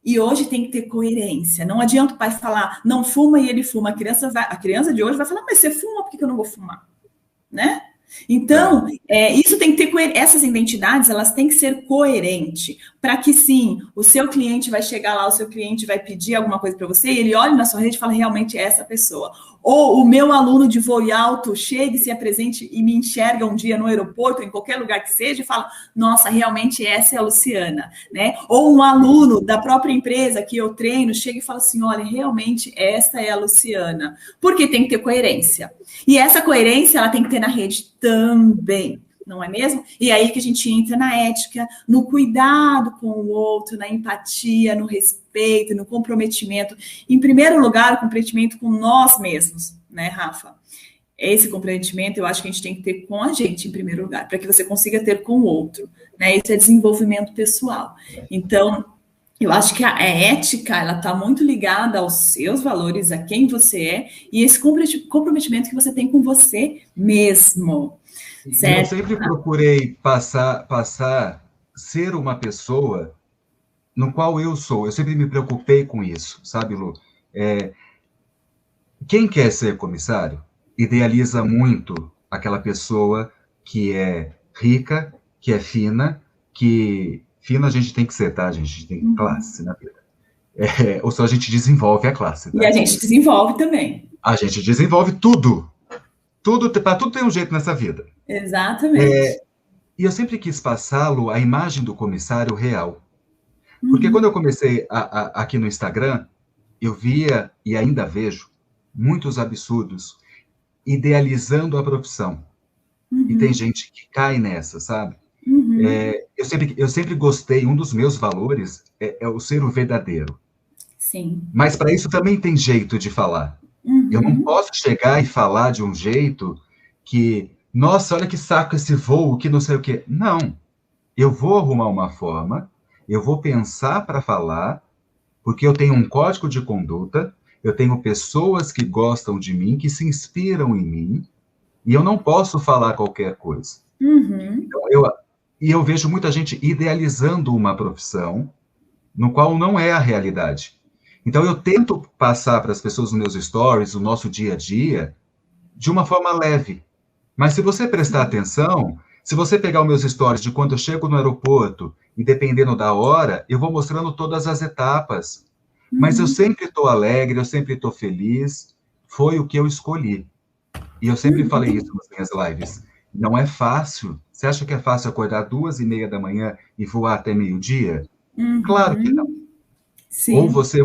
E hoje tem que ter coerência. Não adianta o pai falar, não fuma e ele fuma. A criança de hoje vai falar, mas você fuma, por que eu não vou fumar? Né? Então, isso tem que ter essas identidades, elas têm que ser coerentes, para que sim, o seu cliente vai chegar lá, o seu cliente vai pedir alguma coisa para você, e ele olha na sua rede e fala, realmente é essa pessoa. Ou o meu aluno de voo alto chega e se apresente e me enxerga um dia no aeroporto, em qualquer lugar que seja, e fala, nossa, realmente essa é a Luciana, né? Ou um aluno da própria empresa que eu treino chega e fala assim, olha, realmente essa é a Luciana, porque tem que ter coerência. E essa coerência, ela tem que ter na rede também, não é mesmo? E aí que a gente entra na ética, no cuidado com o outro, na empatia, no respeito, no comprometimento. Em primeiro lugar, o comprometimento com nós mesmos, né, Rafa? Esse comprometimento eu acho que a gente tem que ter com a gente, em primeiro lugar, para que você consiga ter com o outro, né? Isso é desenvolvimento pessoal. Então, eu acho que a ética, ela está muito ligada aos seus valores, a quem você é, e esse comprometimento que você tem com você mesmo. Certo? Eu sempre procurei ser uma pessoa no qual eu sou. Eu sempre me preocupei com isso, sabe, Lu? Quem quer ser comissário idealiza muito aquela pessoa que é rica, que é fina, que... Fina a gente tem que ser, tá? A gente tem classe na vida. Ou só a gente desenvolve a classe. Tá? E a gente desenvolve também. A gente desenvolve tudo. Para tudo tem um jeito nessa vida. Exatamente. E eu sempre quis passá-lo a imagem do comissário real. Porque quando eu comecei aqui no Instagram, eu via, e ainda vejo, muitos absurdos idealizando a profissão. E tem gente que cai nessa, sabe? Eu sempre gostei, um dos meus valores é o ser o verdadeiro. Sim. Mas para isso também tem jeito de falar. Eu não posso chegar e falar de um jeito que, nossa, olha que saco esse voo, que não sei o quê. Não. Eu vou arrumar uma forma, eu vou pensar para falar, porque eu tenho um código de conduta, eu tenho pessoas que gostam de mim, que se inspiram em mim, e eu não posso falar qualquer coisa. Então, eu vejo muita gente idealizando uma profissão, no qual não é a realidade. Então, eu tento passar para as pessoas nos meus stories, o nosso dia a dia, de uma forma leve. Mas se você prestar atenção, se você pegar os meus stories de quando eu chego no aeroporto, e dependendo da hora, eu vou mostrando todas as etapas. Mas eu sempre estou alegre, eu sempre estou feliz. Foi o que eu escolhi. E eu sempre falei isso nas minhas lives. Não é fácil. Você acha que é fácil acordar 2:30 da manhã e voar até meio-dia? Claro que não. Sim. Ou você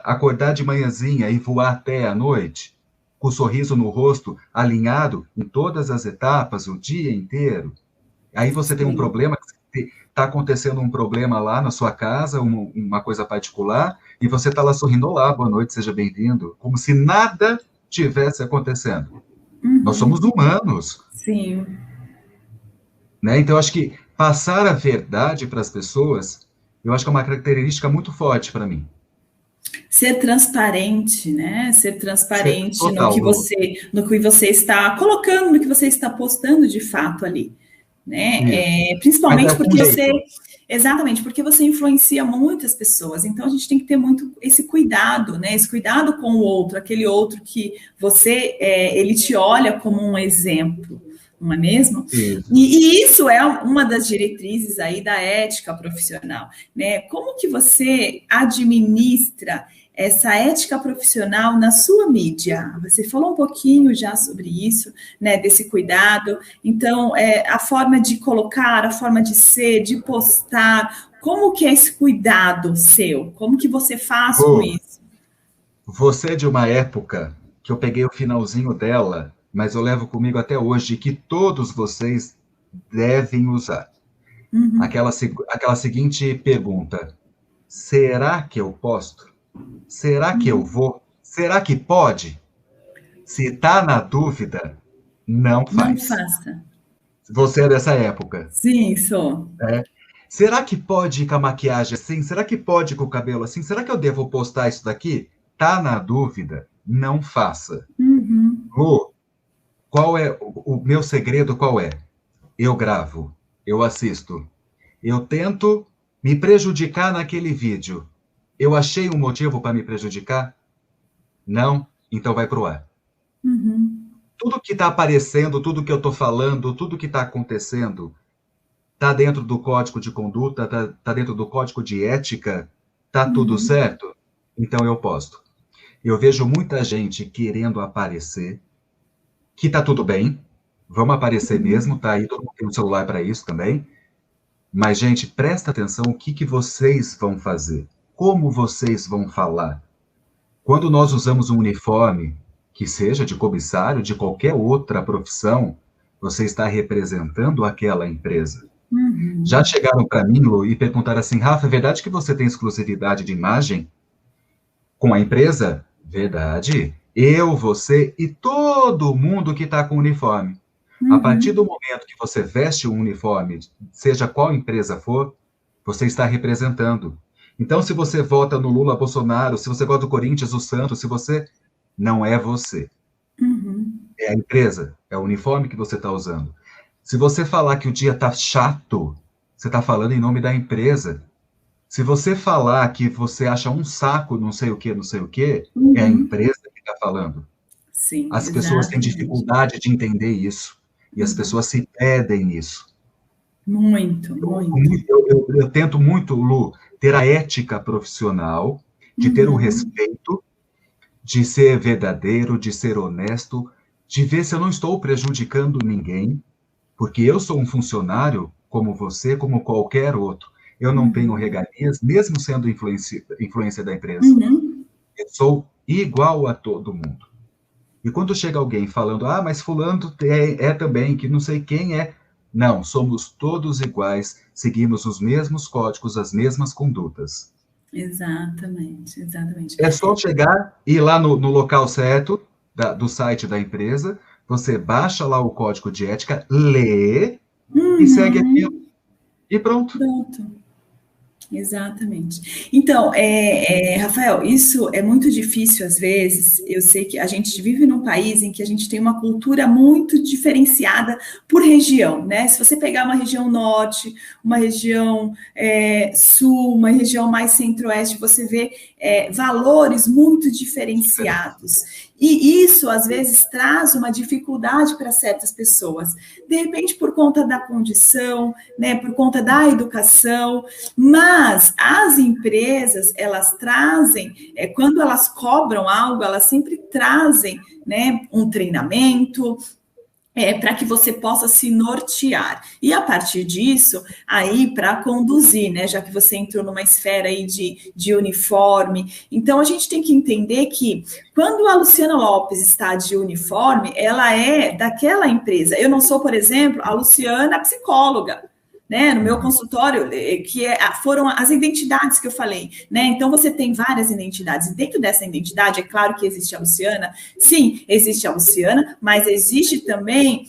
acordar de manhãzinha e voar até a noite, com o sorriso no rosto, alinhado em todas as etapas, o dia inteiro. Aí você tem um problema, está acontecendo um problema lá na sua casa, uma coisa particular, e você está lá sorrindo, olá, boa noite, seja bem-vindo, como se nada tivesse acontecendo. Nós somos humanos. Sim. Né? Então, eu acho que passar a verdade para as pessoas, eu acho que é uma característica muito forte para mim. Ser transparente, né? Ser transparente Total, no que você está colocando, no que você está postando de fato ali, né? Principalmente porque exatamente, porque você influencia muitas pessoas. Então a gente tem que ter muito esse cuidado, né? Esse cuidado com o outro, aquele outro que ele te olha como um exemplo. Não é mesmo? E isso é uma das diretrizes aí da ética profissional, né? Como que você administra essa ética profissional na sua mídia? Você falou um pouquinho já sobre isso, né? Desse cuidado. Então, a forma de colocar, a forma de ser, de postar, como que é esse cuidado seu? Como que você faz com isso? Você é de uma época que eu peguei o finalzinho dela, mas eu levo comigo até hoje, que todos vocês devem usar. Aquela seguinte pergunta: será que eu posto? Será que eu vou? Será que pode? Se está na dúvida, não faz. Não faça. Você é dessa época? Sim, sou. Será que pode ir com a maquiagem assim? Será que pode ir com o cabelo assim? Será que eu devo postar isso daqui? Tá na dúvida? Não faça. Lu, qual é o meu segredo? Qual é? Eu gravo, eu assisto, eu tento me prejudicar naquele vídeo, Eu achei um motivo para me prejudicar? Não? Então vai para o ar. Tudo que está aparecendo, tudo que eu estou falando, tudo que está acontecendo, está dentro do código de conduta, está dentro do código de ética, está tudo certo? Então eu posto. Eu vejo muita gente querendo aparecer, que está tudo bem, vamos aparecer mesmo, tá aí, todo mundo tem um celular para isso também, mas, gente, presta atenção o que vocês vão fazer, como vocês vão falar. Quando nós usamos um uniforme, que seja de comissário, de qualquer outra profissão, você está representando aquela empresa. Já chegaram para mim, Lu, e perguntaram assim, Rafa, é verdade que você tem exclusividade de imagem com a empresa? Verdade. Eu, você e todo mundo que está com uniforme. A partir do momento que você veste um uniforme, seja qual empresa for, você está representando. Então, se você vota no Lula, Bolsonaro, se você gosta do Corinthians, o Santos, se você... Não é você. É a empresa, é o uniforme que você está usando. Se você falar que o dia está chato, você está falando em nome da empresa. Se você falar que você acha um saco, não sei o que, é a empresa que está falando. Sim, as pessoas têm dificuldade de entender isso. E as pessoas se perdem nisso. Muito. Eu tento muito, Lu, ter a ética profissional, de ter o respeito, de ser verdadeiro, de ser honesto, de ver se eu não estou prejudicando ninguém, porque eu sou um funcionário como você, como qualquer outro. Eu não tenho regalias, mesmo sendo influência da empresa. Eu sou igual a todo mundo. E quando chega alguém falando, mas fulano é também, que não sei quem é. Não, somos todos iguais, seguimos os mesmos códigos, as mesmas condutas. Exatamente. É só chegar e ir lá no local certo, do site da empresa, você baixa lá o código de ética, lê e segue aquilo. E pronto. Exatamente. Então, Rafael, isso é muito difícil às vezes. Eu sei que a gente vive num país em que a gente tem uma cultura muito diferenciada por região, né? Se você pegar uma região norte, uma região sul, uma região mais centro-oeste, você vê valores muito diferenciados. E isso, às vezes, traz uma dificuldade para certas pessoas. De repente, por conta da condição, né, por conta da educação, mas as empresas, elas trazem, quando elas cobram algo, elas sempre trazem, né, um treinamento, para que você possa se nortear. E a partir disso, aí para conduzir, né? Já que você entrou numa esfera aí de uniforme. Então, a gente tem que entender que quando a Luciana Lopes está de uniforme, ela é daquela empresa. Eu não sou, por exemplo, a Luciana psicóloga. Né, no meu consultório, foram as identidades que eu falei, né? Então você tem várias identidades, e dentro dessa identidade, é claro que existe a Luciana, sim, existe a Luciana, mas existe também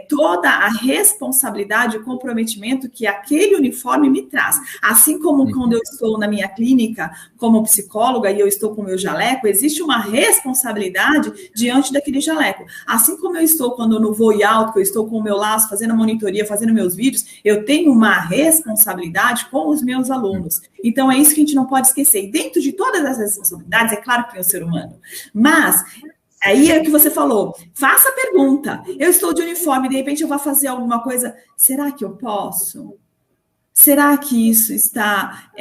toda a responsabilidade e o comprometimento que aquele uniforme me traz. Assim como quando eu estou na minha clínica como psicóloga e eu estou com o meu jaleco, existe uma responsabilidade diante daquele jaleco. Assim como eu estou quando eu no voo alto, que eu estou com o meu laço, fazendo monitoria, fazendo meus vídeos, eu tenho uma responsabilidade com os meus alunos. Então, é isso que a gente não pode esquecer. E dentro de todas as responsabilidades, é claro que tem o ser humano, mas aí é o que você falou, faça a pergunta. Eu estou de uniforme, de repente eu vou fazer alguma coisa, será que eu posso? Será que isso está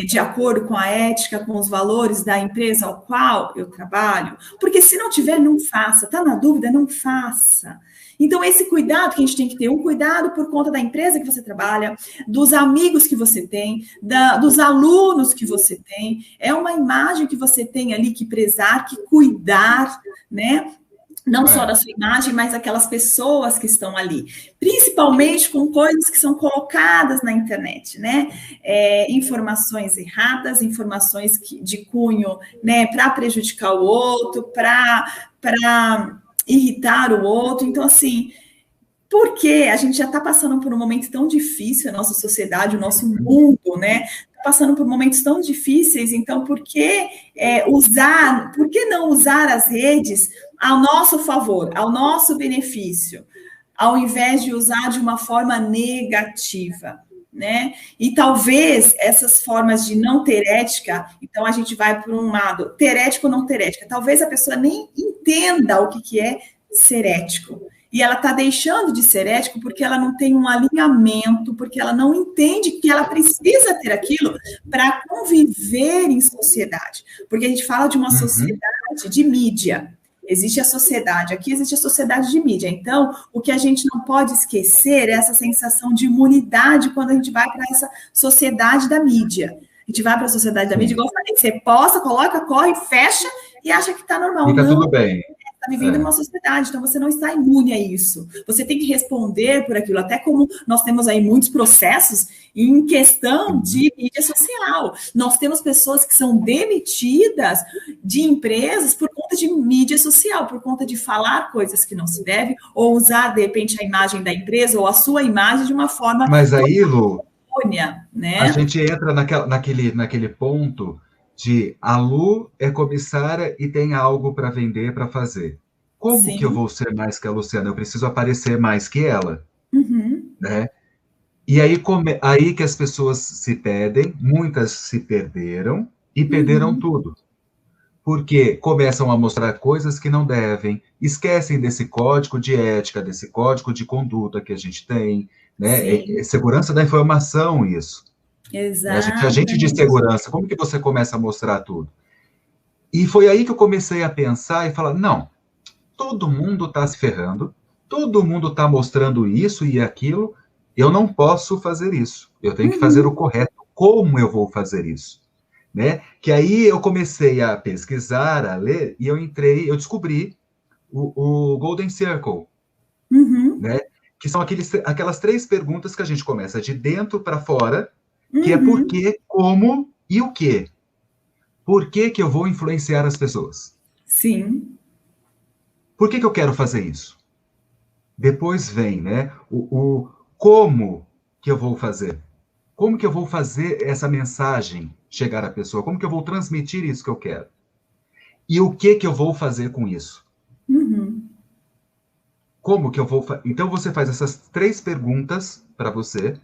de acordo com a ética, com os valores da empresa ao qual eu trabalho? Porque se não tiver, não faça. Está na dúvida, não faça. Então, esse cuidado que a gente tem que ter, um cuidado por conta da empresa que você trabalha, dos amigos que você tem, dos alunos que você tem, é uma imagem que você tem ali que prezar, que cuidar, né? Não só da sua imagem, mas aquelas pessoas que estão ali, principalmente com coisas que são colocadas na internet, né? Informações erradas, informações de cunho, né, para prejudicar o outro, para irritar o outro. Então, assim, porque a gente já está passando por um momento tão difícil, a nossa sociedade, o nosso mundo, né? Está passando por momentos tão difíceis, então por que não usar as redes ao nosso favor, ao nosso benefício, ao invés de usar de uma forma negativa? né? E talvez essas formas de não ter ética, então a gente vai por um lado, ter ética ou não ter ética. Talvez a pessoa nem entenda o que é ser ético. E ela está deixando de ser ético porque ela não tem um alinhamento, porque ela não entende que ela precisa ter aquilo para conviver em sociedade. Porque a gente fala de uma sociedade de mídia. Existe a sociedade, aqui existe a sociedade de mídia. Então, o que a gente não pode esquecer é essa sensação de imunidade quando a gente vai para essa sociedade da mídia. A gente vai para a sociedade da mídia, igual eu falei, você posta, coloca, corre, fecha e acha que está normal. Fica tudo bem. Está vivendo em uma sociedade, então você não está imune a isso. Você tem que responder por aquilo, até como nós temos aí muitos processos em questão de mídia social. Nós temos pessoas que são demitidas de empresas por conta de mídia social, por conta de falar coisas que não se deve, ou usar, de repente, a imagem da empresa ou a sua imagem de uma forma... Mas aí, Lu, né? A gente entra naquele ponto... de a Lu é comissária e tem algo para vender, para fazer. Como que eu vou ser mais que a Luciana? Eu preciso aparecer mais que ela. Né? E aí que as pessoas se perdem, muitas se perderam e perderam tudo. Porque começam a mostrar coisas que não devem, esquecem desse código de ética, desse código de conduta que a gente tem, né? É segurança da informação, isso. Exato. Agente de segurança, como que você começa a mostrar tudo? E foi aí que eu comecei a pensar e falar, não, todo mundo está se ferrando, todo mundo está mostrando isso e aquilo, eu não posso fazer isso, eu tenho que fazer o correto. Como eu vou fazer isso? Né? Que aí eu comecei a pesquisar, a ler, e eu descobri o Golden Circle, né? Que são aquelas 3 perguntas que a gente começa de dentro para fora, que é por quê, como e o quê. Por que eu vou influenciar as pessoas? Sim. Por que eu quero fazer isso? Depois vem, né, o como que eu vou fazer. Como que eu vou fazer essa mensagem chegar à pessoa? Como que eu vou transmitir isso que eu quero? E o que eu vou fazer com isso? Como que eu vou... Então, você faz essas 3 perguntas para você.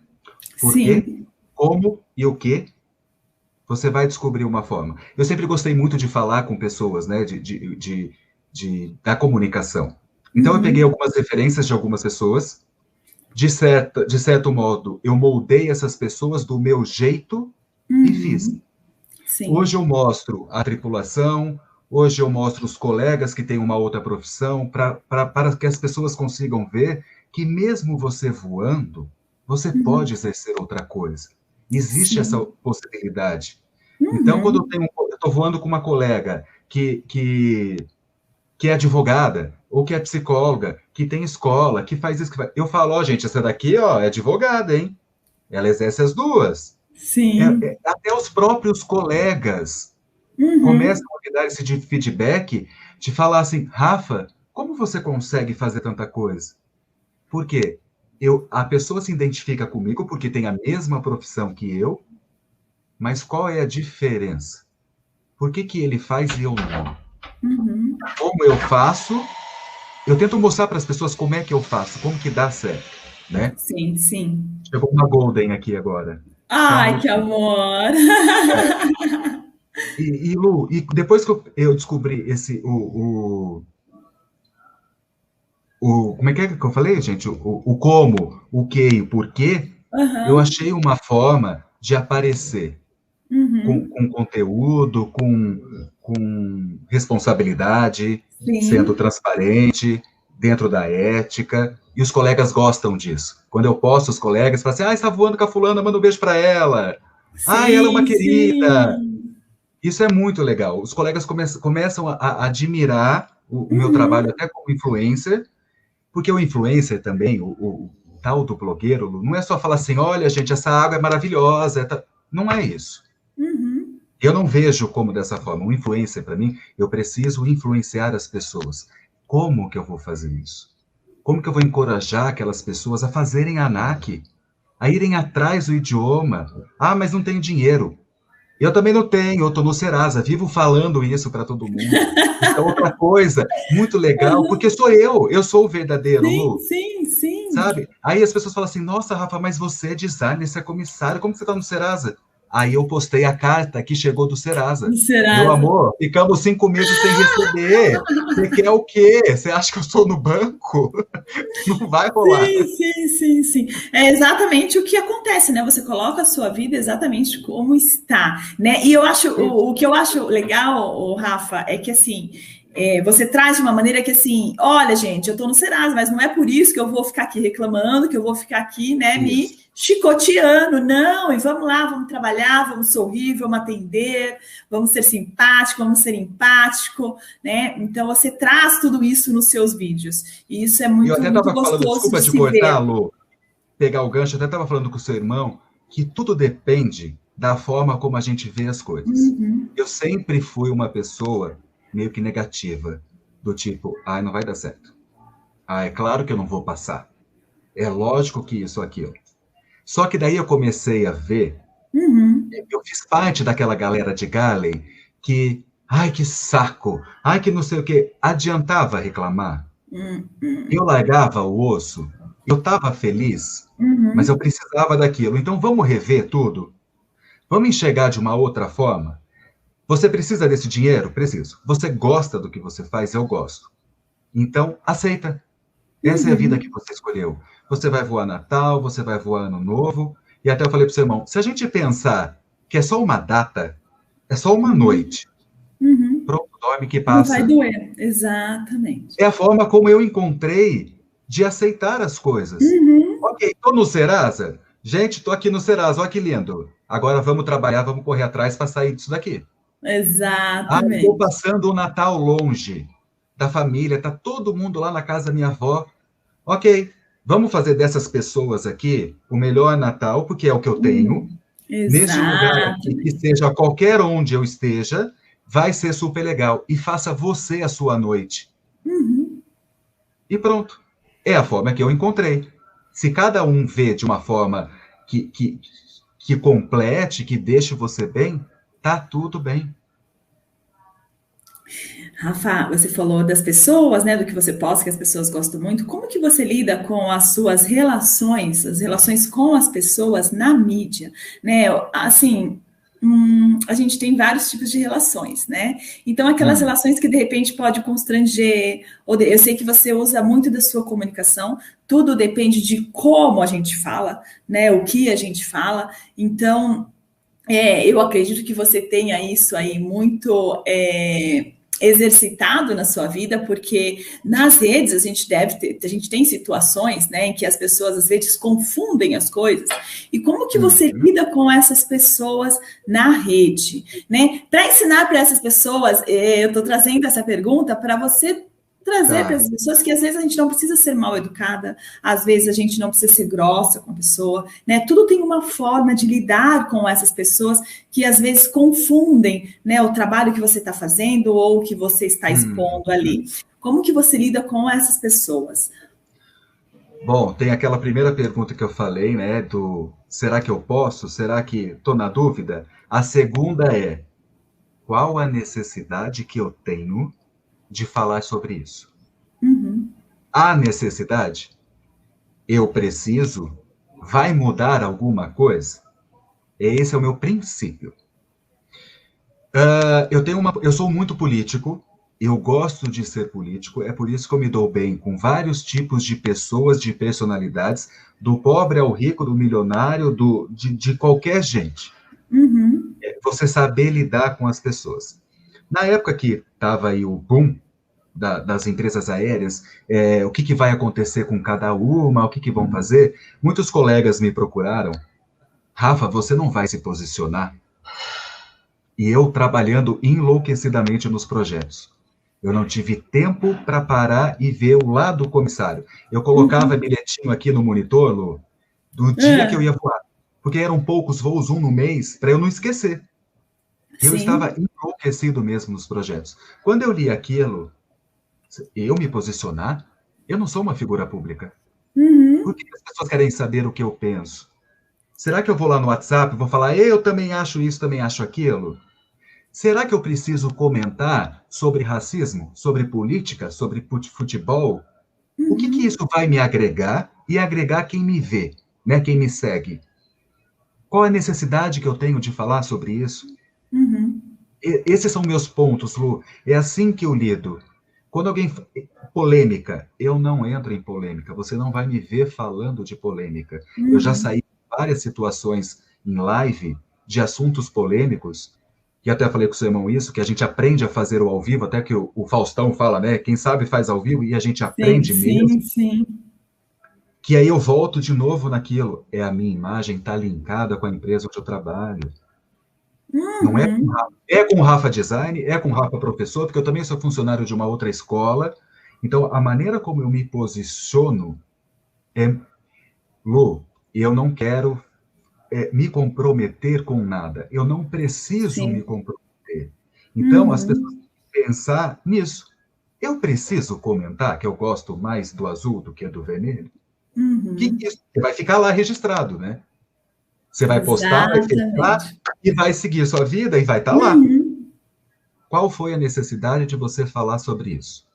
Por quê? Como e o que, você vai descobrir uma forma. Eu sempre gostei muito de falar com pessoas, né, da comunicação. Então, eu peguei algumas referências de algumas pessoas, de certo modo, eu moldei essas pessoas do meu jeito e fiz. Hoje eu mostro a tripulação, hoje eu mostro os colegas que têm uma outra profissão, para que as pessoas consigam ver que mesmo você voando, você pode exercer outra coisa. Existe essa possibilidade. Então, quando eu estou voando com uma colega que é advogada, ou que é psicóloga, que tem escola, que faz isso, eu falo, gente, essa daqui, é advogada, hein? Ela exerce as 2. Até os próprios colegas começam a me dar esse feedback de falar assim, Rafa, como você consegue fazer tanta coisa? Por quê? A pessoa se identifica comigo porque tem a mesma profissão que eu, mas qual é a diferença? Por que ele faz e eu não? Como eu faço, eu tento mostrar para as pessoas como é que eu faço, como que dá certo, né? Sim. Chegou uma Golden aqui agora. Ai, que amor! E Lu, e depois que eu descobri como é que eu falei, gente? O como, o que e o porquê, eu achei uma forma de aparecer com conteúdo, com responsabilidade, sendo transparente, dentro da ética, e os colegas gostam disso. Quando eu posto, os colegas falam assim, está voando com a fulana, manda um beijo para ela. Ela é uma querida. Isso é muito legal. Os colegas começam a admirar o meu trabalho até como influencer, porque o influencer também, o tal do blogueiro, não é só falar assim, olha, gente, essa água é maravilhosa. Não é isso. Eu não vejo como dessa forma. O influencer, para mim, eu preciso influenciar as pessoas. Como que eu vou fazer isso? Como que eu vou encorajar aquelas pessoas a fazerem a ANAC, a irem atrás do idioma? Mas não tenho dinheiro. Eu também não tenho, eu estou no Serasa, vivo falando isso para todo mundo. Isso é outra coisa muito legal, porque sou eu sou o verdadeiro, Lu. Sim. sabe? Aí as pessoas falam assim, nossa, Rafa, mas você é designer, você é comissário, como que você está no Serasa? Aí eu postei a carta que chegou do Serasa. No Meu Serasa. amor, ficamos 5 meses sem receber. Você quer o quê? Você acha que eu estou no banco? Não vai rolar. Sim. É exatamente o que acontece, né? Você coloca a sua vida exatamente como está, né? E eu acho, o que eu acho legal, o Rafa, é que assim, você traz de uma maneira que assim, olha, gente, eu estou no Serasa, mas não é por isso que eu vou ficar aqui reclamando, que eu vou ficar aqui, né, me chicoteando, não, e vamos lá, vamos trabalhar, vamos sorrir, vamos atender, vamos ser simpático, vamos ser empático, né? Então você traz tudo isso nos seus vídeos. E isso é Eu muito, até muito estava falando, gostoso desculpa de te se cortar, ver. Lu, pegar o gancho, eu até estava falando com o seu irmão, que tudo depende da forma como a gente vê as coisas. Eu sempre fui uma pessoa meio que negativa, do tipo, ai, não vai dar certo. Ah, é claro que eu não vou passar. É lógico que isso, aquilo. Só que daí eu comecei a ver, eu fiz parte daquela galera de Galley que, ai, que saco, ai, que não sei o quê, adiantava reclamar. Eu largava o osso, eu estava feliz, mas eu precisava daquilo. Então vamos rever tudo? Vamos enxergar de uma outra forma? Você precisa desse dinheiro? Preciso. Você gosta do que você faz? Eu gosto. Então, aceita. Essa é a vida que você escolheu. Você vai voar Natal, você vai voar Ano Novo. E até eu falei para o seu irmão, se a gente pensar que é só uma data, é só uma noite, pronto, dorme que Não vai passa. doer, exatamente. É a forma como eu encontrei de aceitar as coisas. Ok, estou no Serasa? Gente, estou aqui no Serasa, olha que lindo. Agora vamos trabalhar, vamos correr atrás para sair disso daqui. Ah, estou Exatamente. passando o Natal longe da família, tá todo mundo lá na casa da minha avó. Ok, vamos fazer dessas pessoas aqui o melhor Natal, porque é o que eu tenho. Neste lugar aqui, que Exatamente. seja qualquer onde eu esteja, vai ser super legal. E faça você a sua noite. E pronto. É a forma que eu encontrei. Se cada um vê de uma forma que complete, que deixe você bem, tá tudo bem. Rafa, você falou das pessoas, né, do que você posta, que as pessoas gostam muito. Como que você lida com as suas relações, as relações com as pessoas na mídia, né? Assim, a gente tem vários tipos de relações, né? Então, aquelas relações que de repente pode constranger, eu sei que você usa muito da sua comunicação, tudo depende de como a gente fala, né? O que a gente fala. Então, eu acredito que você tenha isso aí muito exercitado na sua vida, porque nas redes a gente tem situações, né, em que as pessoas às vezes confundem as coisas. E como que você lida com essas pessoas na rede, né? Para ensinar para essas pessoas, eu estou trazendo essa pergunta para você trazer para as pessoas que às vezes a gente não precisa ser mal educada, às vezes a gente não precisa ser grossa com a pessoa, né? Tudo tem uma forma de lidar com essas pessoas que às vezes confundem, né, o trabalho que você está fazendo ou o que você está expondo ali. Como que você lida com essas pessoas? Bom, tem aquela primeira pergunta que eu falei, né, do será que eu posso? Será que estou na dúvida? A segunda é, qual a necessidade que eu tenho de falar sobre isso? Há necessidade? Eu preciso? Vai mudar alguma coisa? Esse é o meu princípio. Eu sou muito político, eu gosto de ser político, é por isso que eu me dou bem com vários tipos de pessoas, de personalidades, do pobre ao rico, do milionário, de qualquer gente. Você saber lidar com as pessoas. Na época que estava aí o boom das empresas aéreas, o que vai acontecer com cada uma, o que vão fazer, muitos colegas me procuraram. Rafa, você não vai se posicionar? E eu trabalhando enlouquecidamente nos projetos. Eu não tive tempo para parar e ver o lado do comissário. Eu colocava bilhetinho aqui no monitor, Lu, do dia que eu ia voar. Porque eram poucos voos, um no mês, para eu não esquecer. Eu estava enlouquecido mesmo nos projetos. Quando eu li aquilo, eu me posicionar, eu não sou uma figura pública. Por que as pessoas querem saber o que eu penso? Será que eu vou lá no WhatsApp e vou falar, eu também acho isso, também acho aquilo? Será que eu preciso comentar sobre racismo, sobre política, sobre futebol? O que isso vai me agregar e agregar quem me vê, né? Quem me segue? Qual a necessidade que eu tenho de falar sobre isso? Esses são meus pontos, Lu. É assim que eu lido. Quando alguém... Polêmica. Eu não entro em polêmica. Você não vai me ver falando de polêmica. Eu já saí de várias situações em live de assuntos polêmicos, que até falei com o seu irmão isso, que a gente aprende a fazer o ao vivo, até que o Faustão fala, né? Quem sabe faz ao vivo, e a gente aprende mesmo. Sim. Que aí eu volto de novo naquilo. É a minha imagem tá linkada com a empresa onde eu trabalho. Não é com Rafa. É com o Rafa Design, é com o Rafa Professor, porque eu também sou funcionário de uma outra escola. Então, a maneira como eu me posiciono é... Lu, eu não quero me comprometer com nada. Eu não preciso me comprometer. Então, as pessoas têm que pensar nisso. Eu preciso comentar que eu gosto mais do azul do que do vermelho? Que isso vai ficar lá registrado, né? Você vai postar, vai filtrar e vai seguir sua vida e vai estar lá. Qual foi a necessidade de você falar sobre isso?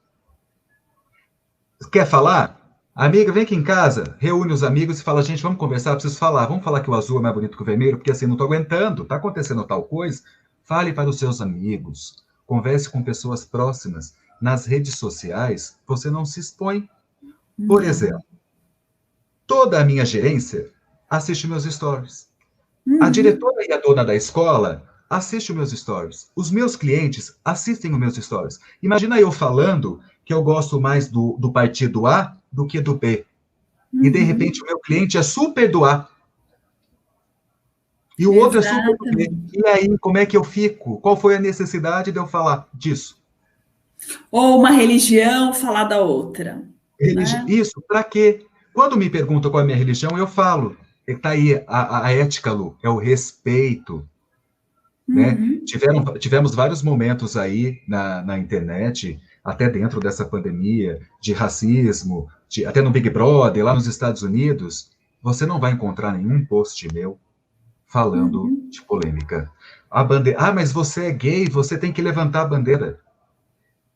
Quer falar? Amiga, vem aqui em casa, reúne os amigos e fala, gente, vamos conversar, preciso falar. Vamos falar que o azul é mais bonito que o vermelho, porque assim, não estou aguentando, está acontecendo tal coisa. Fale para os seus amigos, converse com pessoas próximas. Nas redes sociais, você não se expõe. Por exemplo, toda a minha gerência assiste meus stories. A diretora e a dona da escola assistem meus stories. Os meus clientes assistem os meus stories. Imagina eu falando que eu gosto mais do partido A do que do B. E, de repente, o meu cliente é super do A. E o outro é super do B. E aí, como é que eu fico? Qual foi a necessidade de eu falar disso? Ou uma religião falar da outra. Né? Isso, para quê? Quando me perguntam qual é a minha religião, eu falo. Está aí a ética, Lu, é o respeito. Né? Tivemos vários momentos aí na internet, até dentro dessa pandemia, de racismo, até no Big Brother, lá nos Estados Unidos, você não vai encontrar nenhum post meu falando de polêmica. Mas você é gay, você tem que levantar a bandeira.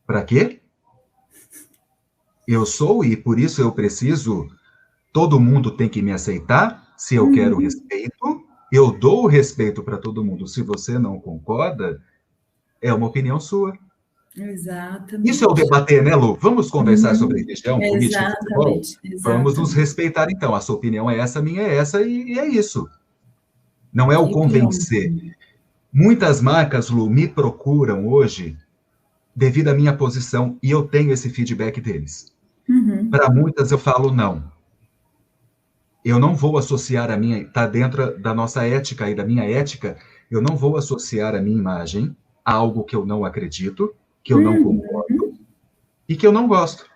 Para quê? Eu sou e por isso eu preciso, todo mundo tem que me aceitar, se eu quero respeito, eu dou o respeito para todo mundo. Se você não concorda, é uma opinião sua. Exatamente. Isso é o debater, né, Lu? Vamos conversar sobre religião, política e futebol? Exatamente. Vamos nos respeitar, então. A sua opinião é essa, a minha é essa, e é isso. Não é o convencer. Muitas marcas, Lu, me procuram hoje devido à minha posição, e eu tenho esse feedback deles. Para muitas, eu falo não. Eu não vou associar a minha... Está dentro da nossa ética e da minha ética, eu não vou associar a minha imagem a algo que eu não acredito, que eu não concordo e que eu não gosto.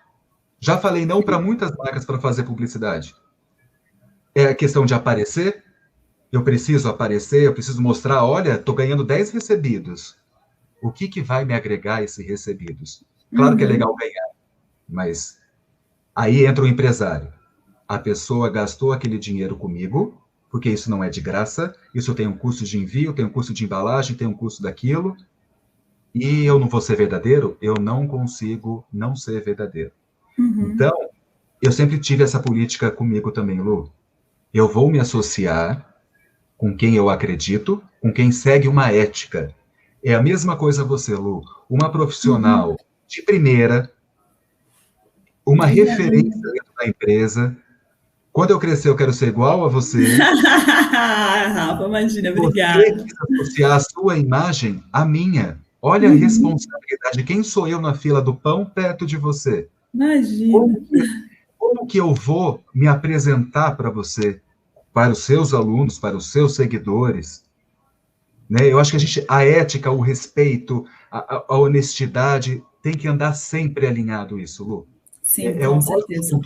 Já falei não para muitas marcas para fazer publicidade. É a questão de aparecer. Eu preciso aparecer, eu preciso mostrar, olha, estou ganhando 10 recebidos. O que vai me agregar esses recebidos? Claro que é legal ganhar, mas aí entra o empresário. A pessoa gastou aquele dinheiro comigo, porque isso não é de graça, isso tem um custo de envio, tem um custo de embalagem, tem um custo daquilo, e eu não vou ser verdadeiro, eu não consigo não ser verdadeiro. Então, eu sempre tive essa política comigo também, Lu. Eu vou me associar com quem eu acredito, com quem segue uma ética. É a mesma coisa você, Lu. Uma profissional de primeira, uma referência dentro da empresa. Quando eu crescer, eu quero ser igual a você. Rafa, imagina, obrigada. Você quis associar a sua imagem à minha. Olha a responsabilidade. Quem sou eu na fila do pão perto de você? Imagina. Como que eu vou me apresentar para você, para os seus alunos, para os seus seguidores? Né? Eu acho que a ética, o respeito, a honestidade tem que andar sempre alinhado isso, Lu. Sim, com certeza.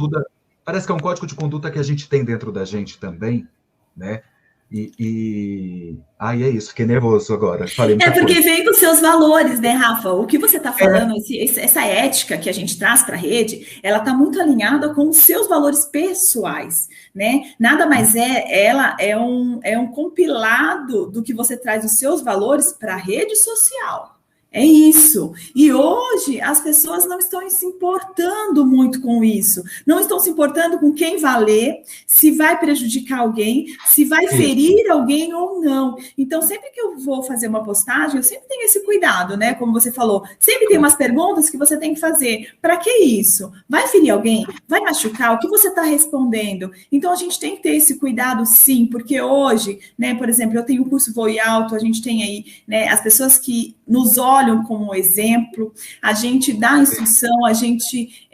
Parece que é um código de conduta que a gente tem dentro da gente também, né? É isso, fiquei nervoso agora. Falei muita porque coisa. vem dos seus valores, né, Rafa? O que você está falando, essa ética que a gente traz para a rede, ela está muito alinhada com os seus valores pessoais, né? Nada mais ela é um compilado do que você traz os seus valores para a rede social. É isso. E hoje as pessoas não estão se importando muito com isso. Não estão se importando com quem vai ler, se vai prejudicar alguém, se vai ferir alguém ou não. Então, sempre que eu vou fazer uma postagem, eu sempre tenho esse cuidado, né? Como você falou, sempre tem umas perguntas que você tem que fazer. Para que isso? Vai ferir alguém? Vai machucar? O que você está respondendo? Então, a gente tem que ter esse cuidado, sim, porque hoje, né, por exemplo, eu tenho o curso Voe Alto, a gente tem aí, né, as pessoas que nos olham como exemplo, a gente dá instrução, a gente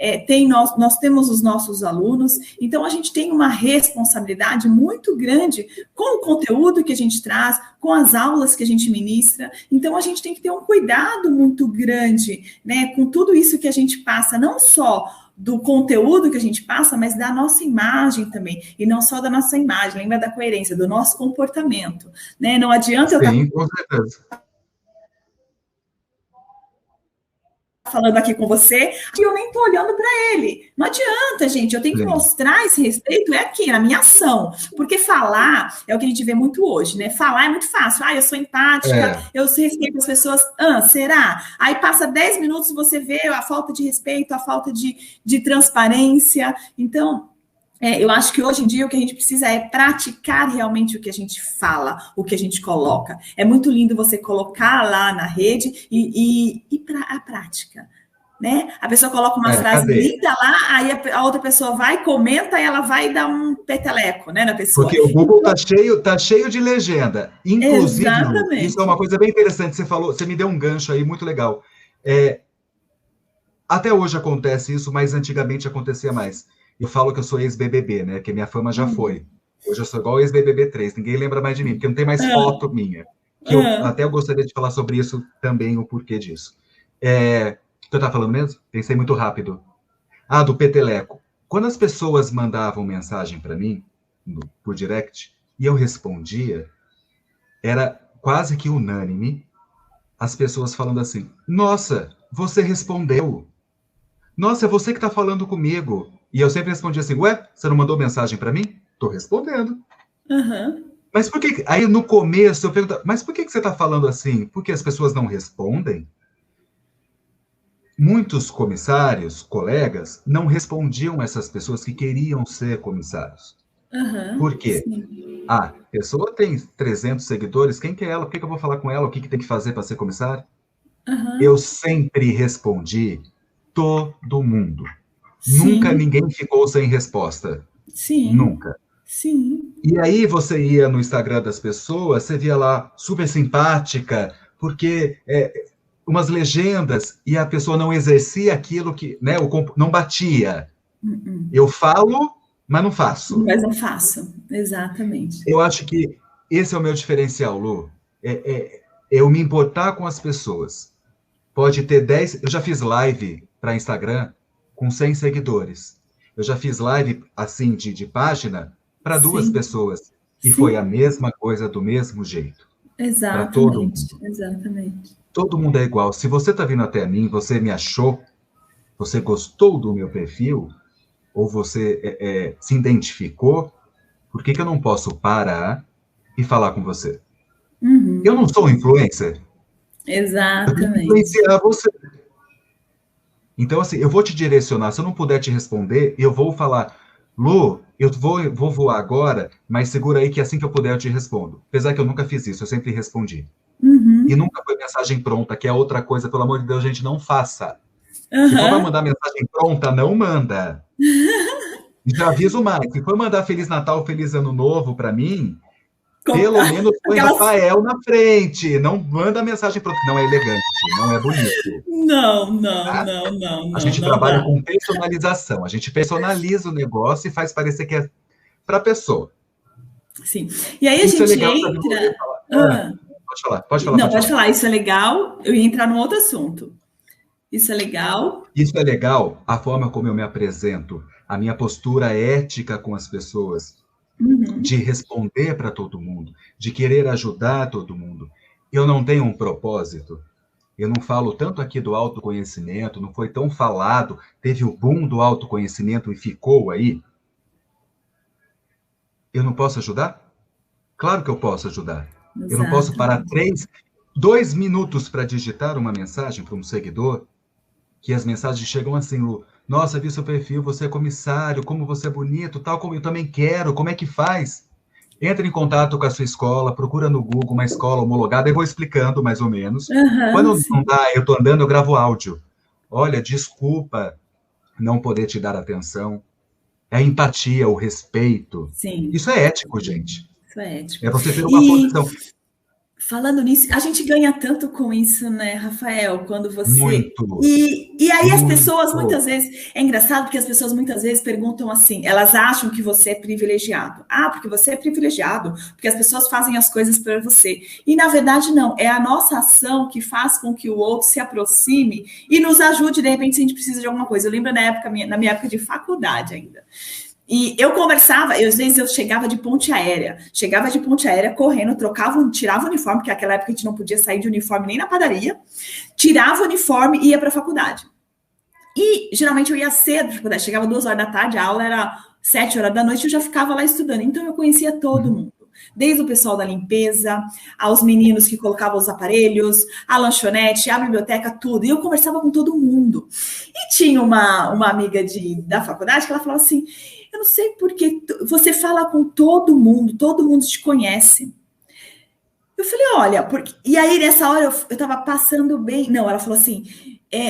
nós temos os nossos alunos, então a gente tem uma responsabilidade muito grande com o conteúdo que a gente traz, com as aulas que a gente ministra, então a gente tem que ter um cuidado muito grande, né, com tudo isso que a gente passa, não só do conteúdo que a gente passa, mas da nossa imagem também, e não só da nossa imagem, lembra da coerência, do nosso comportamento, né, não adianta eu estar... com certeza. Falando aqui com você, e eu nem estou olhando para ele. Não adianta, gente, eu tenho que mostrar esse respeito aqui, na minha ação. Porque falar é o que a gente vê muito hoje, né? Falar é muito fácil. Eu sou empática, eu respeito as pessoas. Será? Aí passa 10 minutos e você vê a falta de respeito, a falta de transparência. Então, eu acho que hoje em dia o que a gente precisa é praticar realmente o que a gente fala, o que a gente coloca. É muito lindo você colocar lá na rede e para a prática, né? A pessoa coloca uma frase linda lá, aí a outra pessoa vai, comenta e ela vai dar um peteleco, né, na pessoa. Porque o Google tá cheio de legenda. Inclusive, isso é uma coisa bem interessante. Você falou, você me deu um gancho aí muito legal. Até hoje acontece isso, mas antigamente acontecia mais. Eu falo que eu sou ex-BBB, né? Que minha fama já foi. Hoje eu sou igual ex-BBB 3. Ninguém lembra mais de mim, porque não tem mais foto minha. Que até eu gostaria de falar sobre isso também, o porquê disso. O que eu estava falando mesmo? Pensei muito rápido. Do peteleco. Quando as pessoas mandavam mensagem para mim, por direct, e eu respondia, era quase que unânime as pessoas falando assim, nossa, você respondeu. Nossa, é você que está falando comigo. E eu sempre respondia assim, ué, você não mandou mensagem para mim? Estou respondendo. Mas por que... Aí no começo eu perguntava, mas por que você está falando assim? Porque as pessoas não respondem? Muitos comissários, colegas, não respondiam essas pessoas que queriam ser comissários. Por quê? A pessoa tem 300 seguidores, quem que é ela? Por que eu vou falar com ela? O que tem que fazer para ser comissário? Eu sempre respondi todo mundo. Nunca ninguém ficou sem resposta. Nunca. E aí você ia no Instagram das pessoas, você via lá, super simpática, porque umas legendas, e a pessoa não exercia aquilo que, né, não batia. Eu falo, mas não faço. Mas não faço, exatamente. Eu acho que esse é o meu diferencial, Lu. Eu me importar com as pessoas. Pode ter 10... Eu já fiz live para Instagram com 100 seguidores. Eu já fiz live, assim, de página para 2 pessoas. E foi a mesma coisa, do mesmo jeito. Exatamente. Para todo mundo. Exatamente. Todo mundo é igual. Se você está vindo até mim, você me achou, você gostou do meu perfil, ou você se identificou, por que eu não posso parar e falar com você? Eu não sou influencer. Exatamente. Eu tenho que influenciar você. Então, assim, eu vou te direcionar. Se eu não puder te responder, eu vou falar, Lu, eu vou voar agora, mas segura aí que assim que eu puder eu te respondo. Apesar que eu nunca fiz isso, eu sempre respondi. E nunca foi mensagem pronta, que é outra coisa, pelo amor de Deus, gente, não faça. Se for vai mandar mensagem pronta, não manda. Já aviso mais, se for mandar Feliz Natal, Feliz Ano Novo para mim, pelo menos põe Rafael na frente. Não manda mensagem pronta. Não é elegante, não é bonito. Não. A gente trabalha com personalização. A gente personaliza o negócio e faz parecer que é para a pessoa. Sim. E aí isso a gente entra... Pode falar. Não, pode falar. Isso é legal. Eu ia entrar num outro assunto. Isso é legal. Isso é legal, a forma como eu me apresento, a minha postura ética com as pessoas, de responder para todo mundo, de querer ajudar todo mundo. Eu não tenho um propósito. Eu não falo tanto aqui do autoconhecimento, não foi tão falado, teve o boom do autoconhecimento e ficou aí. Eu não posso ajudar? Claro que eu posso ajudar. Exatamente. Eu não posso parar 2 minutos para digitar uma mensagem para um seguidor, que as mensagens chegam assim, Lu, nossa, vi seu perfil, você é comissário, como você é bonito, tal como eu também quero, como é que faz? Entra em contato com a sua escola, procura no Google uma escola homologada, eu vou explicando mais ou menos. Quando não dá, eu estou andando, eu gravo áudio. Olha, desculpa não poder te dar atenção. É a empatia, o respeito. Sim. Isso é ético, gente. Isso é ético. É você ter uma posição. Falando nisso, a gente ganha tanto com isso, né, Rafael? Quando você. Muito. E aí as Muito. pessoas muitas vezes. É engraçado porque as pessoas muitas vezes perguntam assim, elas acham que você é privilegiado. Ah, porque você é privilegiado, porque as pessoas fazem as coisas para você. E na verdade, não. É a nossa ação que faz com que o outro se aproxime e nos ajude, de repente, se a gente precisa de alguma coisa. Eu lembro na minha época de faculdade ainda. E eu conversava, às vezes eu chegava de ponte aérea correndo, tirava o uniforme, porque naquela época a gente não podia sair de uniforme nem na padaria, tirava o uniforme e ia para a faculdade. E geralmente eu ia cedo para a faculdade, chegava 2 horas da tarde, a aula era 7 horas da noite, eu já ficava lá estudando. Então eu conhecia todo mundo. Desde o pessoal da limpeza, aos meninos que colocavam os aparelhos, a lanchonete, a biblioteca, tudo. E eu conversava com todo mundo. E tinha uma amiga da faculdade que ela falava assim, eu não sei porque você fala com todo mundo te conhece. Eu falei, olha, porque... E aí nessa hora eu tava passando bem. Não, ela falou assim,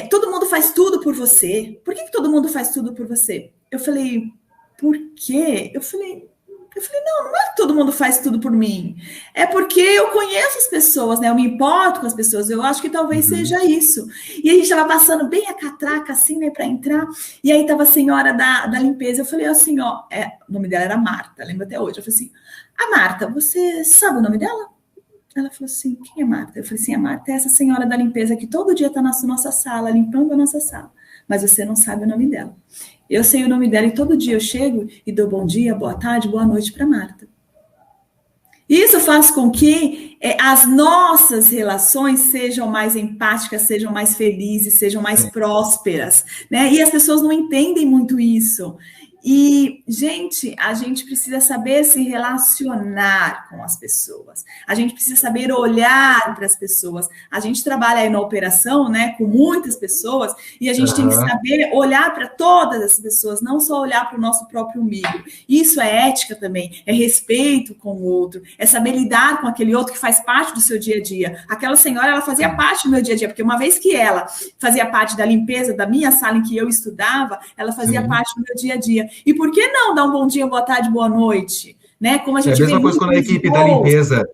todo mundo faz tudo por você. Por que todo mundo faz tudo por você? Eu falei, por quê? Eu falei, não é que todo mundo faz tudo por mim. É porque eu conheço as pessoas, né? Eu me importo com as pessoas. Eu acho que talvez seja isso. E a gente estava passando bem a catraca, assim, né, para entrar. E aí estava a senhora da limpeza. Eu falei assim, ó, o nome dela era Marta, lembro até hoje. Eu falei assim, a Marta, você sabe o nome dela? Ela falou assim, quem é Marta? Eu falei assim, a Marta é essa senhora da limpeza que todo dia está na nossa sala, limpando a nossa sala. Mas você não sabe o nome dela. Eu sei o nome dela e todo dia eu chego e dou bom dia, boa tarde, boa noite para Marta. Isso faz com que as nossas relações sejam mais empáticas, sejam mais felizes, sejam mais prósperas, né? E as pessoas não entendem muito isso. E, gente, a gente precisa saber se relacionar com as pessoas. A gente precisa saber olhar para as pessoas. A gente trabalha aí na operação, né, com muitas pessoas, e a gente tem que saber olhar para todas as pessoas, não só olhar para o nosso próprio umbigo. Isso é ética também, é respeito com o outro, é saber lidar com aquele outro que faz parte do seu dia a dia. Aquela senhora, ela fazia parte do meu dia a dia, porque uma vez que ela fazia parte da limpeza da minha sala em que eu estudava, ela fazia parte do meu dia a dia. E por que não dar um bom dia, boa tarde, boa noite? Né? Como a gente é a mesma coisa quando a equipe da limpeza.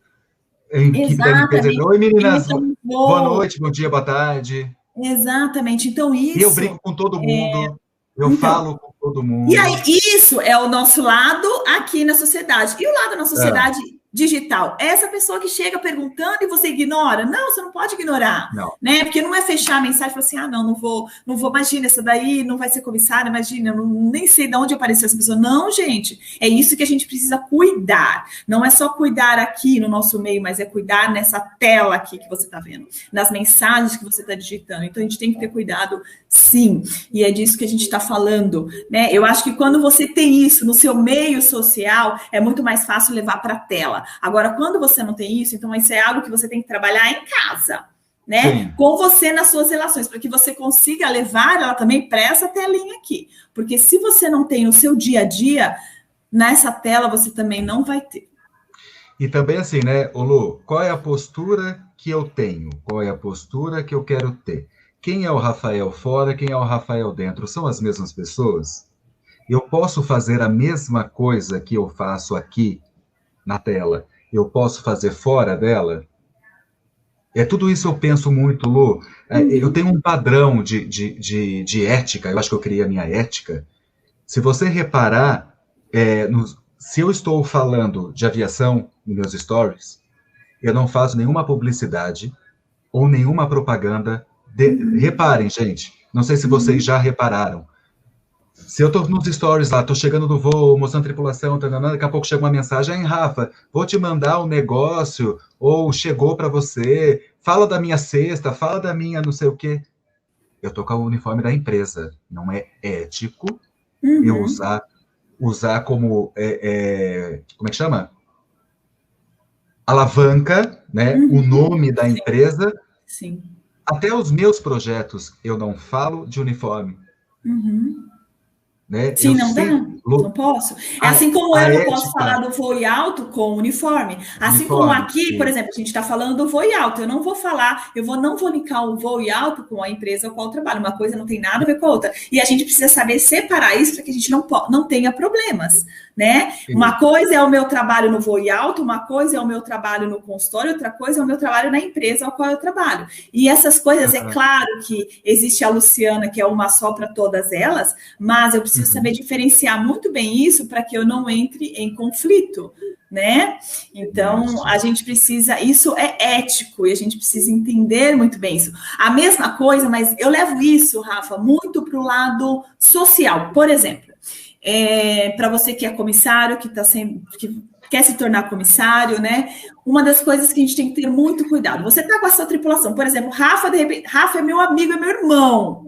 A equipe da limpeza. Oi, meninas. Boa noite, bom dia, boa tarde. Exatamente. Então, isso. E eu brinco com todo mundo. Eu falo com todo mundo. E aí, isso é o nosso lado aqui na sociedade. E o lado na sociedade digital? É essa pessoa que chega perguntando e você ignora? Não, você não pode ignorar. Não. Né? Porque não é fechar a mensagem e falar assim, não vou, imagina, essa daí não vai ser comissária, imagina, eu nem sei de onde apareceu essa pessoa. Não, gente, é isso que a gente precisa cuidar. Não é só cuidar aqui no nosso meio, mas é cuidar nessa tela aqui que você está vendo, nas mensagens que você está digitando. Então, a gente tem que ter cuidado, sim. E é disso que a gente está falando, né? Eu acho que quando você tem isso no seu meio social, é muito mais fácil levar para a tela. Agora, quando você não tem isso, então isso é algo que você tem que trabalhar em casa, né? Sim. Com você nas suas relações, para que você consiga levar ela também para essa telinha aqui. Porque se você não tem no seu dia a dia, nessa tela você também não vai ter. E também assim, né, Lu, qual é a postura que eu tenho? Qual é a postura que eu quero ter? Quem é o Rafael fora, quem é o Rafael dentro? São as mesmas pessoas? Eu posso fazer a mesma coisa que eu faço aqui na tela, eu posso fazer fora dela? Tudo isso eu penso muito, Lu. Eu tenho um padrão de ética, eu acho que eu criei a minha ética. Se você reparar, se eu estou falando de aviação nos meus stories, eu não faço nenhuma publicidade ou nenhuma propaganda. Reparem, gente, não sei se vocês já repararam, se eu estou nos stories lá, estou chegando do voo, mostrando tripulação, daqui a pouco chega uma mensagem, Rafa, vou te mandar um negócio, ou chegou para você, fala da minha cesta, fala da minha não sei o quê. Eu estou com o uniforme da empresa. Não é ético eu usar como, como é que chama? Alavanca né? O nome da empresa. Sim. Até os meus projetos, eu não falo de uniforme. Né? Sim, não dá, não posso. É assim como eu não posso falar do voo alto com uniforme. Assim como aqui, por exemplo, a gente está falando do voo alto. Eu não vou falar, não vou linkar o voo alto com a empresa ao qual eu trabalho. Uma coisa não tem nada a ver com a outra. E a gente precisa saber separar isso para que a gente não tenha problemas, né? Sim. Uma coisa é o meu trabalho no voo alto, uma coisa é o meu trabalho no consultório, outra coisa é o meu trabalho na empresa ao qual eu trabalho. E essas coisas, é claro que existe a Luciana, que é uma só para todas elas, mas eu preciso saber diferenciar muito bem isso para que eu não entre em conflito, né? Então, a gente precisa, isso é ético e a gente precisa entender muito bem isso. A mesma coisa, mas eu levo isso, Rafa, muito para o lado social. Por exemplo, para você que é comissário, que quer se tornar comissário, né? Uma das coisas que a gente tem que ter muito cuidado. Você está com a sua tripulação, por exemplo, Rafa, de repente, Rafa é meu amigo, é meu irmão.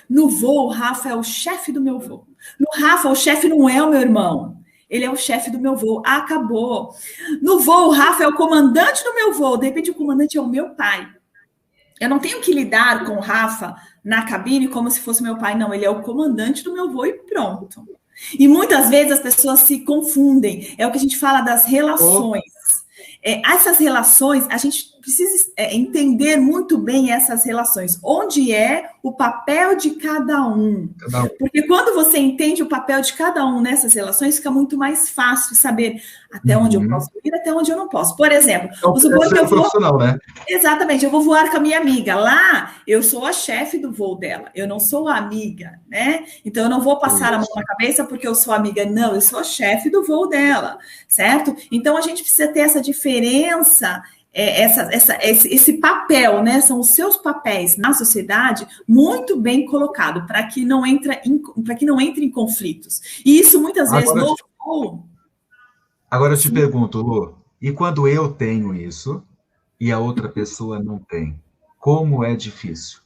No voo, o Rafa é o chefe do meu voo. No Rafa, o chefe não é o meu irmão. Ele é o chefe do meu voo. Acabou. No voo, o Rafa é o comandante do meu voo. De repente, o comandante é o meu pai. Eu não tenho que lidar com o Rafa na cabine como se fosse meu pai. Não, ele é o comandante do meu voo e pronto. E muitas vezes as pessoas se confundem. É o que a gente fala das relações. Essas relações, a gente precisa entender muito bem essas relações. Onde é o papel de cada um? Porque quando você entende o papel de cada um nessas relações, fica muito mais fácil saber até onde eu posso ir, até onde eu não posso. Por exemplo, o voo que eu vou... Né? Exatamente, eu vou voar com a minha amiga. Lá, eu sou a chefe do voo dela. Eu não sou a amiga, né? Então, eu não vou passar a mão na cabeça porque eu sou amiga. Não, eu sou a chefe do voo dela, certo? Então, a gente precisa ter essa diferença... esse papel, né? São os seus papéis na sociedade muito bem colocado para que não entre em conflitos. E isso muitas vezes Agora eu te pergunto, Lu, e quando eu tenho isso e a outra pessoa não tem? Como é difícil?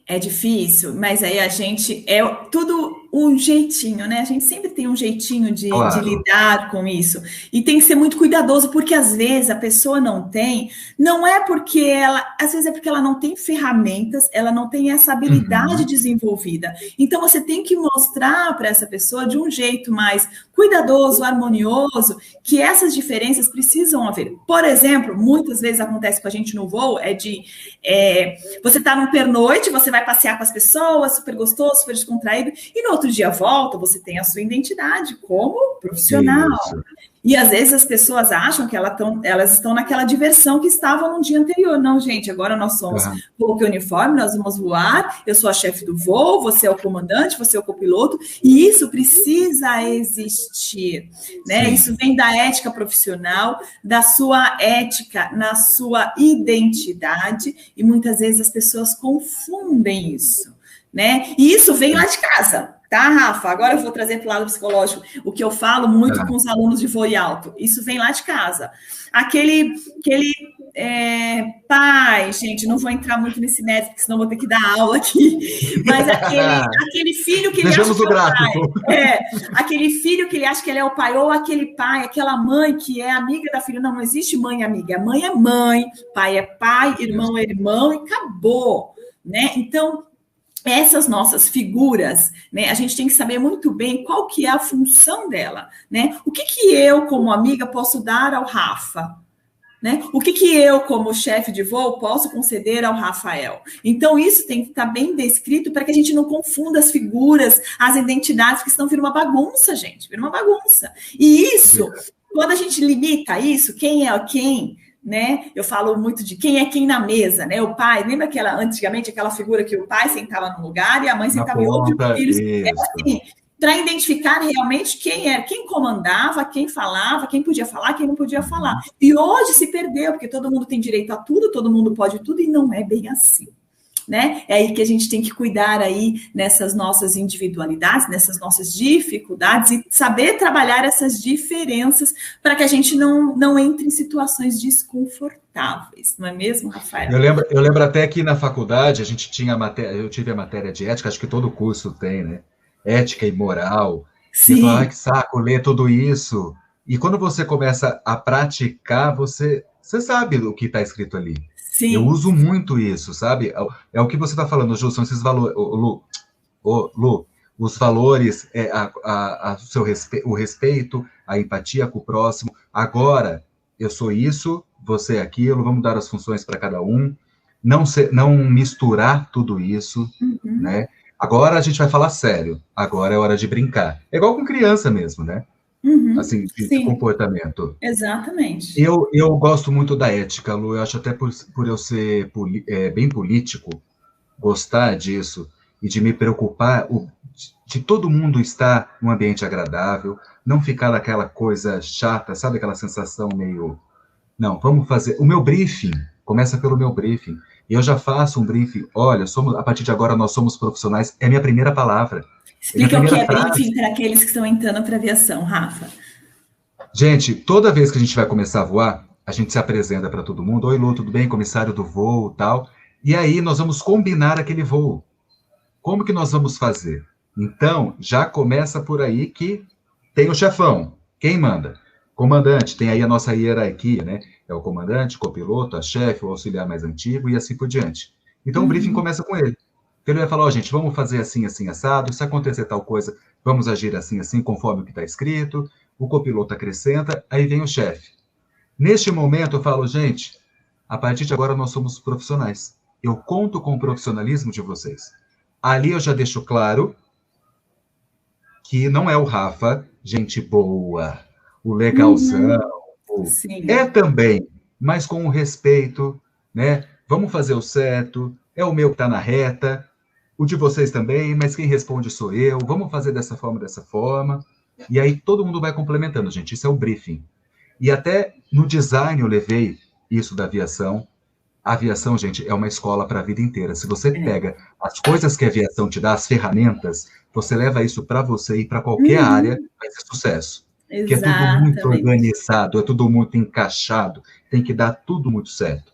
É difícil, mas aí a gente tudo um jeitinho, né? A gente sempre tem um jeitinho de lidar com isso. E tem que ser muito cuidadoso, porque às vezes a pessoa não tem, não é porque às vezes é porque ela não tem ferramentas, ela não tem essa habilidade desenvolvida. Então você tem que mostrar para essa pessoa de um jeito mais cuidadoso, harmonioso, que essas diferenças precisam haver. Por exemplo, muitas vezes acontece com a gente no voo, você está num pernoite, você vai passear com as pessoas, super gostoso, super descontraído, e no outro dia volta, você tem a sua identidade como profissional. Isso. E às vezes as pessoas acham que elas estão naquela diversão que estavam no dia anterior. Não, gente, agora nós somos voo que uniforme, nós vamos voar, eu sou a chefe do voo, você é o comandante, você é o copiloto, e isso precisa existir, né? Isso vem da ética profissional, da sua ética, na sua identidade, e muitas vezes as pessoas confundem isso, né? E isso vem lá de casa. Tá, Rafa? Agora eu vou trazer para o lado psicológico o que eu falo muito com os alunos de voo alto. Isso vem lá de casa. Aquele pai, gente, não vou entrar muito nesse mérito, porque senão vou ter que dar aula aqui. Mas aquele filho que ele acha que é o pai. Aquele filho que ele acha que ele é o pai, ou aquele pai, aquela mãe que é amiga da filha. Não existe mãe amiga. Mãe é mãe, pai é pai, irmão é irmão e acabou, né? Então, essas nossas figuras, né, a gente tem que saber muito bem qual que é a função dela, né? O que eu, como amiga, posso dar ao Rafa? Né? O que eu, como chefe de voo, posso conceder ao Rafael? Então, isso tem que estar bem descrito para que a gente não confunda as figuras, as identidades, que senão vira uma bagunça, gente. Vira uma bagunça. E isso, quando a gente limita isso, quem é quem... Né? Eu falo muito de quem é quem na mesa, né? O pai, lembra antigamente aquela figura que o pai sentava num lugar e a mãe sentava em outro, assim, para identificar realmente quem comandava, quem falava, quem podia falar, quem não podia falar. E hoje se perdeu, porque todo mundo tem direito a tudo, todo mundo pode tudo, e não é bem assim. Né? É aí que a gente tem que cuidar aí nessas nossas individualidades, nessas nossas dificuldades e saber trabalhar essas diferenças para que a gente não entre em situações desconfortáveis, não é mesmo, Rafael? Eu lembro até que na faculdade a gente tinha eu tive a matéria de ética, acho que todo curso tem, né? Ética e moral. Sim. E eu falava, que saco, ler tudo isso. E quando você começa a praticar, você você sabe o que está escrito ali. Eu Sim. uso muito isso, sabe? É o que você está falando, Ju, são esses valores. Lu, os valores, o respeito, a empatia com o próximo. Agora, eu sou isso, você é aquilo, vamos dar as funções para cada um. Não misturar tudo isso, né? Agora a gente vai falar sério. Agora é hora de brincar. É igual com criança mesmo, né? Assim, de comportamento. Exatamente. Eu gosto muito da ética, Lu. Eu acho até por eu ser bem político, gostar disso e de me preocupar de todo mundo estar num ambiente agradável, não ficar naquela coisa chata, sabe? Aquela sensação meio... Não, vamos fazer... O meu briefing começa pelo meu briefing. Eu já faço um briefing. Olha, a partir de agora nós somos profissionais. É a minha primeira palavra. Explica o que é briefing para aqueles que estão entrando para a aviação, Rafa. Gente, toda vez que a gente vai começar a voar, a gente se apresenta para todo mundo. Oi, Lu, tudo bem? Comissário do voo, tal. E aí nós vamos combinar aquele voo. Como que nós vamos fazer? Então, já começa por aí que tem o chefão. Quem manda? Comandante. Tem aí a nossa hierarquia, né? É o comandante, o copiloto, a chefe, o auxiliar mais antigo e assim por diante. Então, o briefing começa com ele. Ele vai falar, gente, vamos fazer assim, assim, assado. Se acontecer tal coisa, vamos agir assim, assim, conforme o que está escrito. O copiloto acrescenta, aí vem o chefe. Neste momento, eu falo, gente, a partir de agora nós somos profissionais. Eu conto com o profissionalismo de vocês. Ali eu já deixo claro que não é o Rafa, gente boa, o legalzão. É também, mas com o respeito, né? Vamos fazer o certo, é o meu que está na reta, o de vocês também, mas quem responde sou eu, vamos fazer dessa forma. E aí todo mundo vai complementando, gente. Isso é o briefing. E até no design eu levei isso da aviação. A aviação, gente, é uma escola para a vida inteira. Se você pega as coisas que a aviação te dá, as ferramentas, você leva isso para você e para qualquer área, vai ser sucesso. Porque é tudo muito organizado, é tudo muito encaixado, tem que dar tudo muito certo.